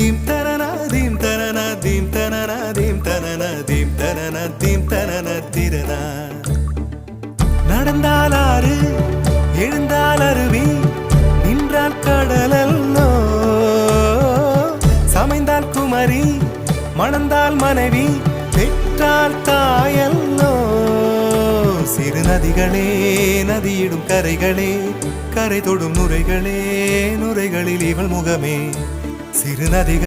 Theme தனனா theme தனனா theme தனனா தீம் தனனா தீம் தனனா தீம் தனனா திரனா. நடந்தால் ஆறு எழுந்தால் அருவி நின்றால் கடலல்லோ சமைந்தால் குமரி மணந்தால் மனைவி பெற்றால் தாயல்லோ. சிறு நதிகளே நதியிடும் கரைகளே கரை தொடும் நுரைகளே நுரைகளில் இவள் முகமே. சிறு நதிகள்